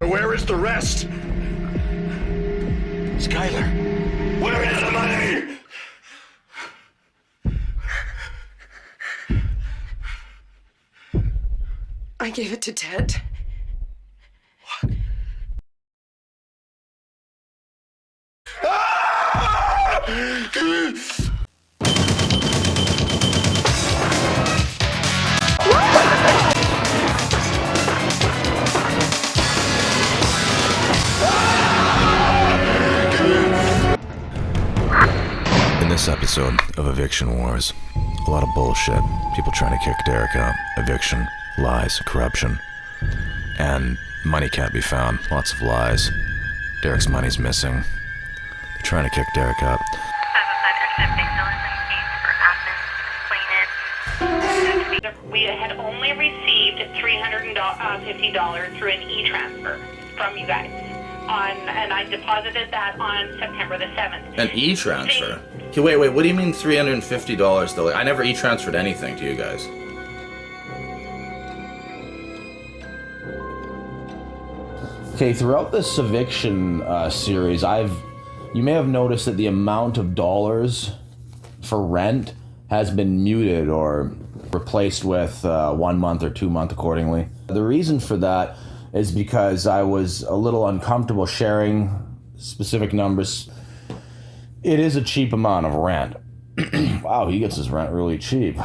Where is the rest? Skylar, where is the money? I gave it to Ted. What? In this episode of Eviction Wars, a lot of bullshit. People trying to kick Derek out. Eviction, lies, corruption. And money can't be found. Lots of lies. Derek's money's missing. They're trying to kick Derek out. We had only received $350 through an e-transfer from you guys. And I deposited that on September the 7th. An e-transfer? Okay, wait, what do you mean $350 though? Like, I never e-transferred anything to you guys. Okay, throughout this Eviction series, you may have noticed that the amount of dollars for rent has been muted or replaced with 1 month or 2 month accordingly. The reason for that is because I was a little uncomfortable sharing specific numbers. It is a cheap amount of rent. Wow, he gets his rent really cheap.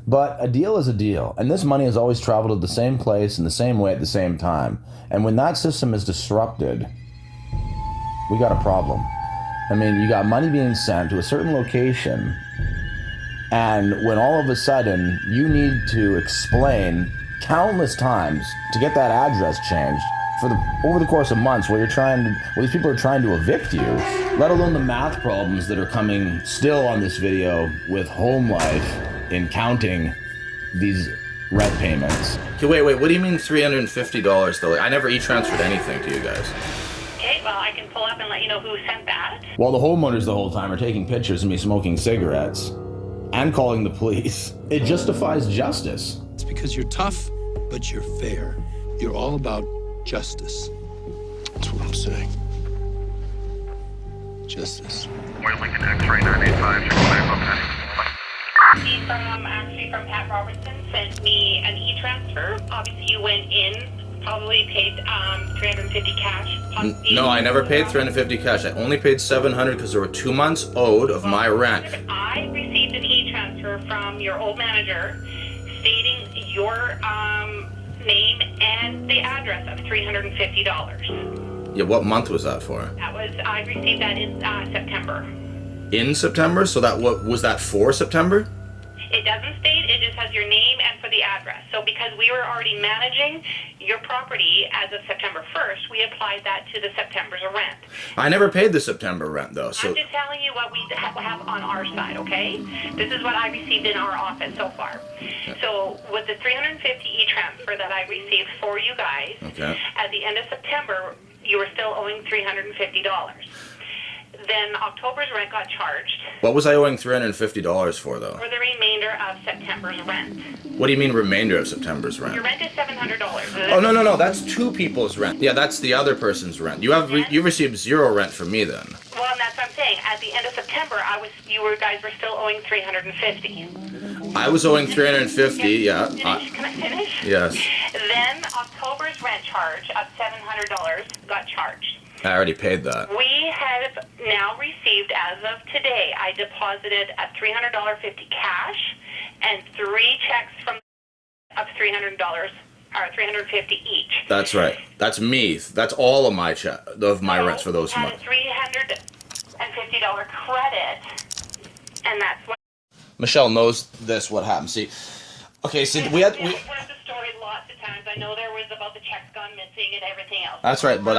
But a deal is a deal, and this money has always traveled to the same place in the same way at the same time. And when that system is disrupted, we got a problem. I mean, you got money being sent to a certain location, and when all of a sudden you need to explain countless times to get that address changed over the course of months while these people are trying to evict you, let alone the math problems that are coming still on this video with Homelife in counting these rent payments. Okay, wait, what do you mean $350 though? Like, I never e-transferred anything to you guys. Okay, well, I can pull up and let you know who sent that. While the homeowners the whole time are taking pictures of me smoking cigarettes and calling the police. It justifies justice. It's because you're tough, but you're fair. You're all about justice. That's what I'm saying. Justice. We're Lincoln X-ray 985, He actually from Pat Robertson sent me an e-transfer. Obviously, you went in, probably paid $350 cash. No, I never paid $350 cash. I only paid $700 because there were 2 months owed of my rent. I received an e-transfer from your old manager stating your name and the address of $350. Yeah, what month was that for? I received that in September. In September? So was that for September? It doesn't state, it just has your name and for the address. So because we were already managing your property as of September 1st, we applied that to the September's rent. I never paid the September rent though, so... I'm just telling you what we have on our side, okay? This is what I received in our office so far. Okay. So with the 350 e-transfer that I received for you guys, okay, at the end of September, you were still owing $350. Then October's rent got charged. What was I owing $350 for, though? For the remainder of September's rent. What do you mean remainder of September's rent? Your rent is $700. Oh, no. That's two people's rent. Yeah, that's the other person's rent. You received zero rent from me then. Well, and that's what I'm saying. At the end of September, you guys were still owing $350. I was owing $350, yeah. Can I finish? Yes. Then October's rent charge of $700 got charged. I already paid that. We have now received, as of today, I deposited a $300.50 cash and 3 checks of $300 or $350 each. That's right. That's me. That's all of my rents for those months. $350 credit, and that's what. Michelle knows what happened. See, we had. I've heard the story lots of times. I know there was about the checks gone missing and everything else. That's right, but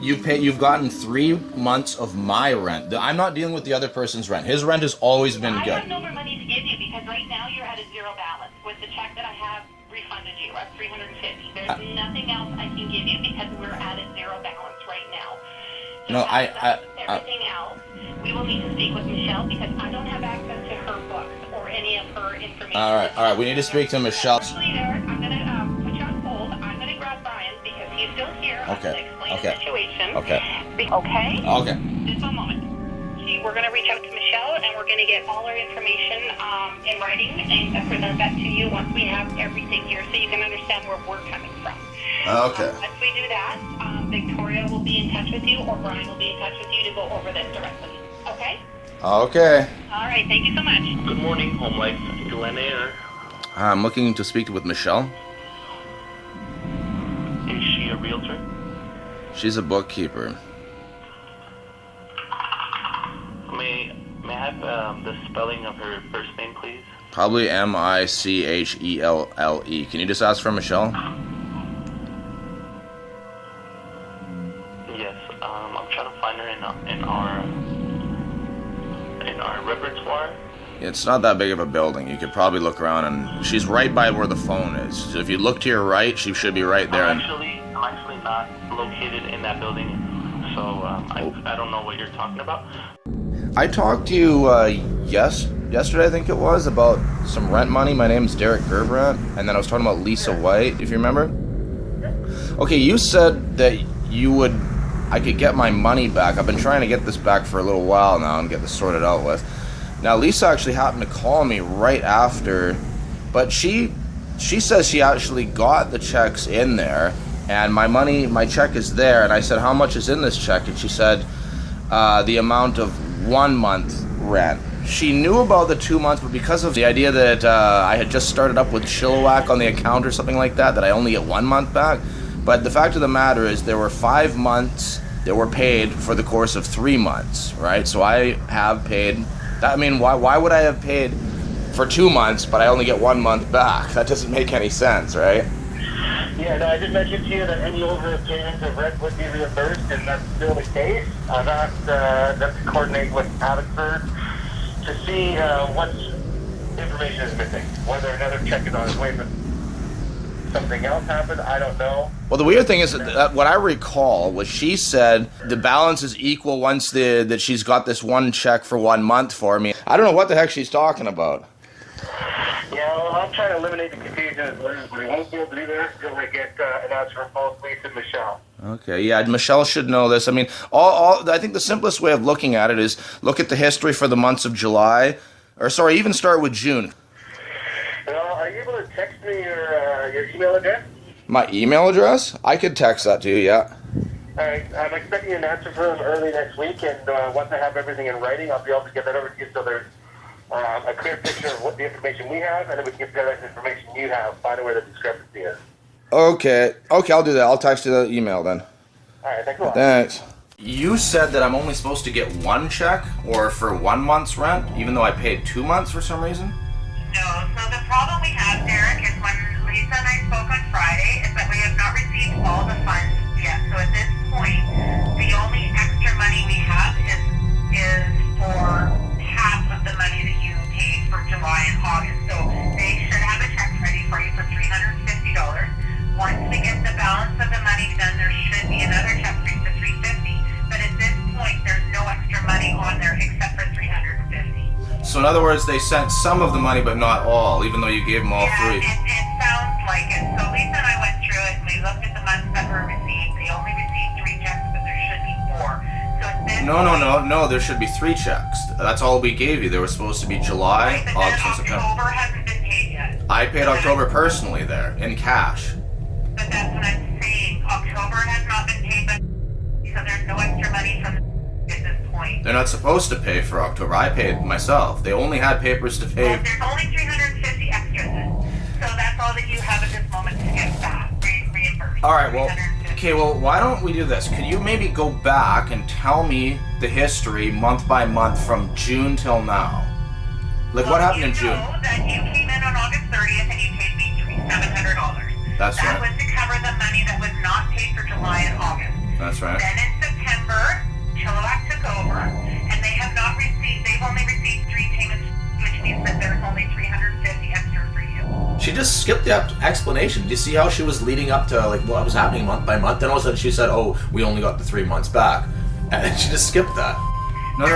you've gotten 3 months of my rent. I'm not dealing with the other person's rent. His rent has always been good. I have no more money to give you because right now you're at a zero balance. With the check that I have refunded you at $350, there's nothing else I can give you because we're at a zero balance right now. So everything else, we will need to speak with Michelle because I don't have access to her books or any of her information. All right. We need to speak to Michelle. Actually, Derek, I'm going to put you on hold. Okay. Explain Okay. the situation. Okay. Okay? Okay. Just one moment. We're going to reach out to Michelle, and we're going to get all our information in writing and present that to you once we have everything here so you can understand where we're coming from. Okay. Once we do that, Victoria will be in touch with you, or Brian will be in touch with you to go over this directly. Okay? Okay. All right. Thank you so much. Good morning, Homelife. Glen Air. I'm looking to speak with Michelle. Is she a realtor? She's a bookkeeper. May I have the spelling of her first name, please? Probably Michelle. Can you just ask for Michelle? Yes. I'm trying to find her in our repertoire. It's not that big of a building. You could probably look around, and she's right by where the phone is. So if you look to your right, she should be right there. I'm actually not located in that building, so I don't know what you're talking about. I talked to you yesterday, I think it was, about some rent money. My name's Derek Gerbrant, and then I was talking about Lisa White, if you remember. Okay, you said that I could get my money back. I've been trying to get this back for a little while now and get this sorted out with. Now, Lisa actually happened to call me right after, but she says she actually got the checks in there, and my check is there, and I said, how much is in this check? And she said the amount of 1 month rent. She knew about the 2 months, but because of the idea that I had just started up with Chilliwack on the account or something like that I only get 1 month back. But the fact of the matter is there were 5 months that were paid for the course of 3 months, right? So I have paid, I mean, why would I have paid for 2 months, but I only get 1 month back? That doesn't make any sense, right? Yeah, no, I did mention to you that any overpayments of rent would be reimbursed, and that's still the case. I've asked them to coordinate with Abbotsford to see what information is missing. Whether another check is on its way, but something else happened, I don't know. Well, the weird thing is that what I recall was she said the balance is equal once that she's got this one check for 1 month for me. I don't know what the heck she's talking about. Yeah, well, I'm trying to eliminate the confusion as much as we won't be able to do that until we get an answer from both Lisa and Michelle. Okay, yeah, Michelle should know this. I mean, I think the simplest way of looking at it is look at the history for the months of July, even start with June. Well, are you able to text me your email address? My email address? I could text that to you, yeah. All right, I'm expecting an answer from them early next week, and once I have everything in writing, I'll be able to get that over to you so there's a clear picture of what the information we have, and then we can get the information you have, find out where the discrepancy is. Okay, I'll do that. I'll text you the email then. All right, thanks a lot. Thanks. You said that I'm only supposed to get one check, or for 1 month's rent, even though I paid 2 months for some reason? No, so the problem we have, Derek, is when Lisa and I spoke on Friday, is that we have not received all the funds yet. So at this point, the only extra money we have is for half of the money that you paid for July and August. So they should have a check ready for you for $350. Once we get the balance of the money done, there should be another check for you for $350. But at this point, there's no extra money on there except for $350. So in other words, they sent some of the money, but not all, even though you gave them all three. It sounds like it. So Lisa and I went through it, and we looked at the months that were received. They only received 3 checks, but there should be 4. So at this No, there should be 3 checks. That's all we gave you. There was supposed to be July, but August, and then September. October hasn't been paid yet. I paid October personally there, in cash. But that's what I'm saying. October has not been paid, but so there's no extra money from at this point. They're not supposed to pay for October. I paid myself. They only had papers to pay. Well, there's only 350 extras. So that's all that you have at this moment to get back, reimbursed. All right, well, 350. okay, well, why don't we do this? Could you maybe go back and tell me the history month by month from June till now? Like, what happened in June? You know that you came in on August 30th and you paid me $700. That's That right. was to cover the money that was not paid for July and August. That's right. Then in September, Chilliwack took over, and they've only received 3 payments, which means that there's only 350 extra for you. She just skipped the explanation. Did you see how she was leading up to like what was happening month by month? Then all of a sudden she said, "Oh, we only got the 3 months back," and she just skipped that. There is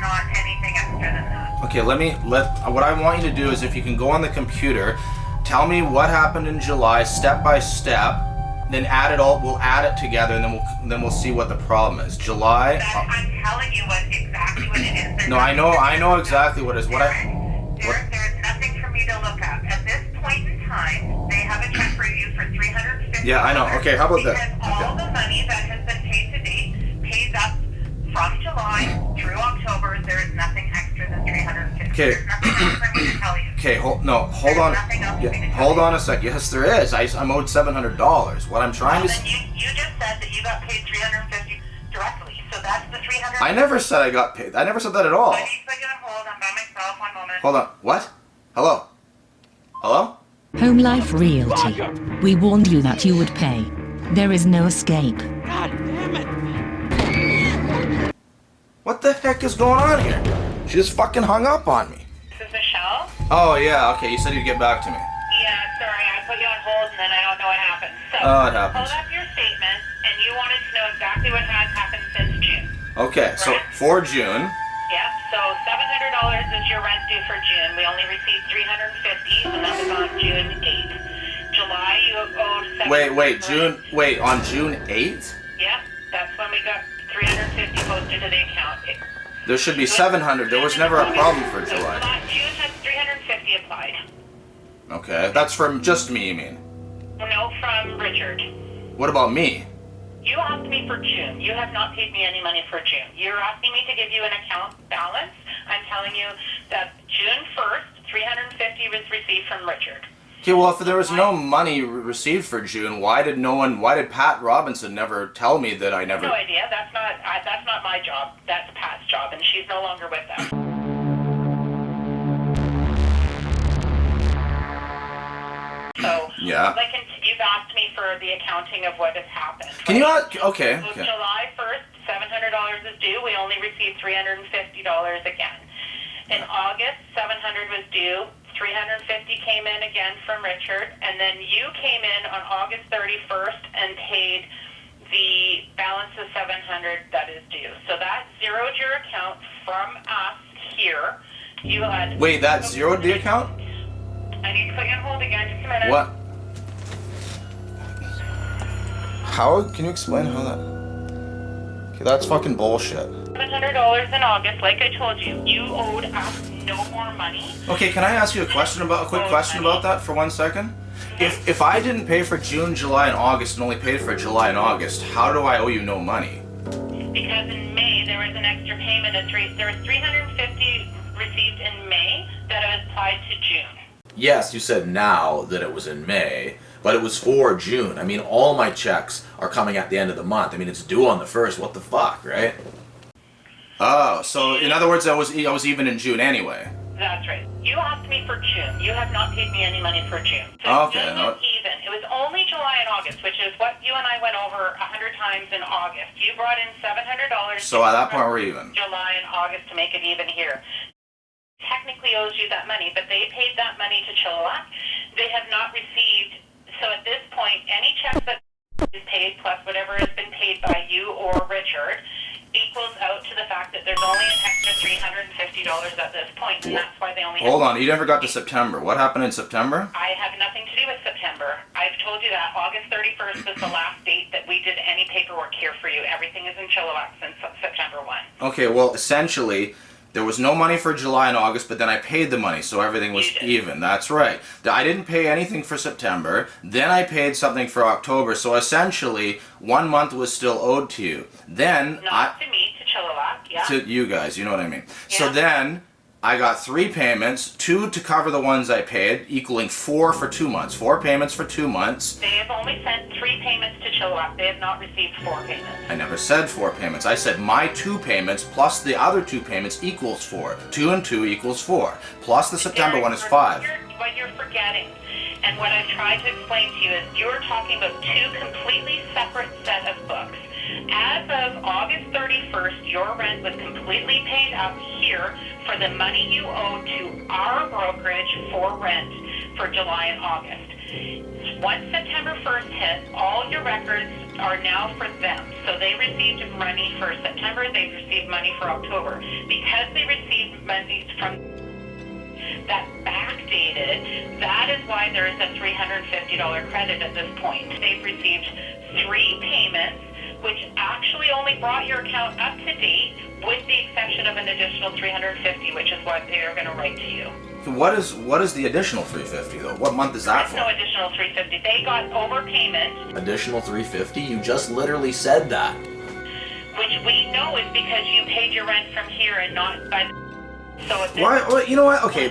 not anything extra than that. Okay, what I want you to do is if you can go on the computer, tell me what happened in July step by step Then add it all. We'll add it together, and then we'll see what the problem is. July. I'm telling you exactly what it is. No, I know exactly what it is. Derek, there is nothing for me to look up. At this point in time, they have a check for you for $350. Yeah, I know. Okay, how about because this? all the money that has been paid to date pays up from July through October. There is nothing extra than $350. Okay. There's nothing else for me to tell you. Okay, hold on. Nothing else for me to tell Hold you. on a sec. Yes, there is. I'm owed $700. What I'm trying to. Then you just said that you got paid $350 directly. So that's the $300. I never said I got paid. I never said that at all. I need to put you on hold. I'm by myself. 1 moment. Hold on. What? Hello? Hello? Homelife Realty. We warned you that you would pay. There is no escape. What the heck is going on here? She just fucking hung up on me. This is Michelle. Oh, yeah. Okay, you said you'd get back to me. Yeah, sorry, I put you on hold and then I don't know what happened. So, Oh, it happens. hold up your statement, and you wanted to know exactly what has happened since June. Okay, so for June. Yeah, so $700 is your rent due for June. We only received $350, and that was on June 8th. July, you owed On June 8th? Yeah, that's when we got $350 posted to the account. There should be 700. There was never a problem for So July. June has $350 applied. Okay, that's from just me, you mean? No, from Richard. What about me? You asked me for June. You have not paid me any money for June. You're asking me to give you an account balance. I'm telling you that June 1st, $350 was received from Richard. Okay, well, if there was no money received for June, why did Pat Robinson never tell me that I never... No idea. That's not my job. That's Pat's job, and she's no longer with them. So, Yeah. like, you've asked me for the accounting of what has happened. Can you ask... Okay, So okay. July 1st, $700 is due. We only received $350 again. In August, $700 was due. $350 came in again from Richard, and then you came in on August 31st and paid the balance of $700 that is due. So that zeroed your account from us here. You had... Wait, that zeroed the account? I need to put you on hold again, just a minute. What? How? Can you explain how that... Okay, that's fucking bullshit. $700 in August, like I told you. You owed us no more money. Okay, can I ask you a quick question about that for 1 second? If I didn't pay for June, July, and August and only paid for July and August, how do I owe you no money? Because in May there was an extra payment of there was $350 received in May that was applied to June. Yes, you said now that it was in May, but it was for June. I mean, all my checks are coming at the end of the month. I mean, it's due on the 1st. What the fuck, right? Oh, so in other words, I was even in June anyway. That's right. You asked me for June. You have not paid me any money for June. So Okay, June no. is even. It was only July and August, which is what you and I went over 100 times in August. You brought in $700. So at that point, we're even. July and August to make it even here. Technically owes you that money, but they paid that money to Chilliwack. They have not received. So at this point, any check that is paid plus whatever has been paid by you or Richard equals out to the fact that there's only an extra $350 at this point, and that's why they only Hold on, you never got to September. What happened in September? I have nothing to do with September. I've told you that August 31st was the last date that we did any paperwork here for you. Everything is in Chilliwack since September 1. Okay, well, essentially, there was no money for July and August, but then I paid the money, so everything was even. That's right. I didn't pay anything for September, then I paid something for October, so essentially, 1 month was still owed to you. Then, Not to me, to Chilliwack, yeah. to you guys, you know what I mean. Yeah. So then, I got 3 payments, 2 to cover the ones I paid, equaling 4 for 2 months. 4 payments for 2 months. They have only sent 3 payments to Chilliwack. They have not received 4 payments. I never said 4 payments. I said my 2 payments plus the other 2 payments equals 4. 2 and 2 equals 4. Plus the September one is 5. What you're forgetting, and what I've tried to explain to you, is you're talking about 2 completely separate set of books. As of August 31st, your rent was completely paid up here for the money you owe to our brokerage for rent for July and August. Once September 1st hit, all your records are now for them. So they received money for September, they received money for October. Because they received money from... that backdated. That is why there is a $350 credit at this point. They've received 3 payments, which actually only brought your account up to date, with the exception of an additional $350, which is what they are going to write to you. What is the additional $350 though? What month is that There's no additional $350. They got overpayment. Additional $350? You just literally said that. Which we know is because you paid your rent from here and not by the... So if Why? Well, you know what? Okay,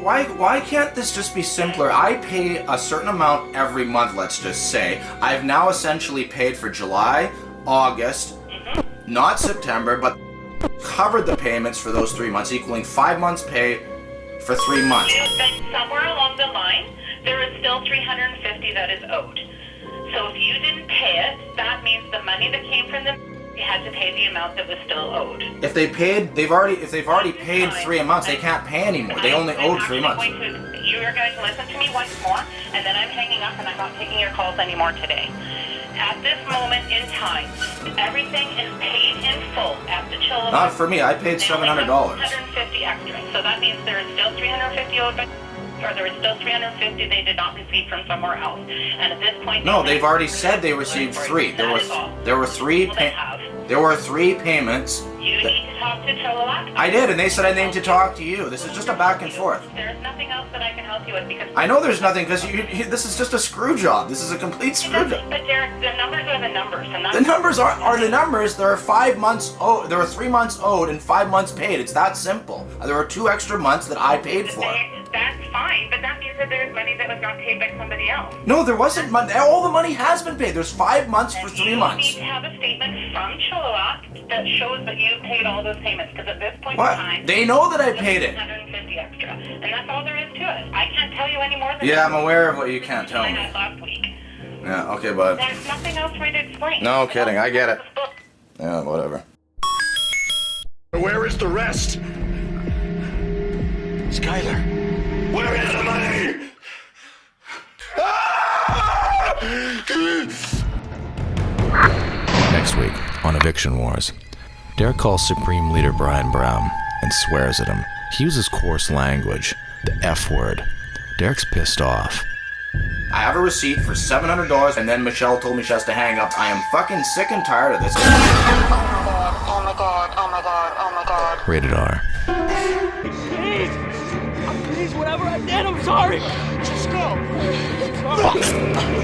why can't this just be simpler? I pay a certain amount every month, let's just say. I've now essentially paid for July, August, not September, but covered the payments for those 3 months, equaling 5 months' pay for 3 months. Then somewhere along the line, there is still $350 that is owed. So if you didn't pay it, that means the money that came from them, you had to pay the amount that was still owed. If they've already paid 3 months, they can't pay anymore. They only owed 3 months. You are going to listen to me once more, and then I'm hanging up and I'm not taking your calls anymore today. At this moment in time, everything is paid in full at the Chilliwack. Not for me. I paid $700. $150 extra. So that means there is still $350 owed by, or there is still $350 they did not receive from somewhere else. And at this point, no, they've already said they received 3. There were 3 payments. You need to talk to Chilliwack. I did, and they said I need to talk to you. This is just a back and forth. There's nothing else that I can help you with because I know there's nothing because this is just a screw job. This is a complete screw job. But Derek, the numbers are the numbers, and that's The numbers are the numbers. There are 5 months owed. There are 3 months owed and 5 months paid. It's that simple. There are 2 extra months that I paid for. That's fine, but that means that there's money that was not paid by somebody else. No, there wasn't money. All the money has been paid. There's 5 months for 3 months. You need to have a statement from Chilliwack that shows that you paid all those payments, because at this point What? in time, They know that I paid it. 150 extra, and that's all there is to it. I can't tell you any more than Yeah, I'm aware of what you can't tell I me. had last week. Yeah, okay, bud. There's nothing else for me to explain. No kidding, I get it. Yeah, whatever. Where is the rest? Skylar. Where is the money? Next week on Eviction Wars, Derek calls Supreme Leader Brian Brown and swears at him. He uses coarse language, the F word. Derek's pissed off. I have a receipt for $700, and then Michelle told me she has to hang up. I am fucking sick and tired of this. Oh my god, oh my god, oh my god. Rated R. Please, whatever I did, I'm sorry. Just go. I'm sorry.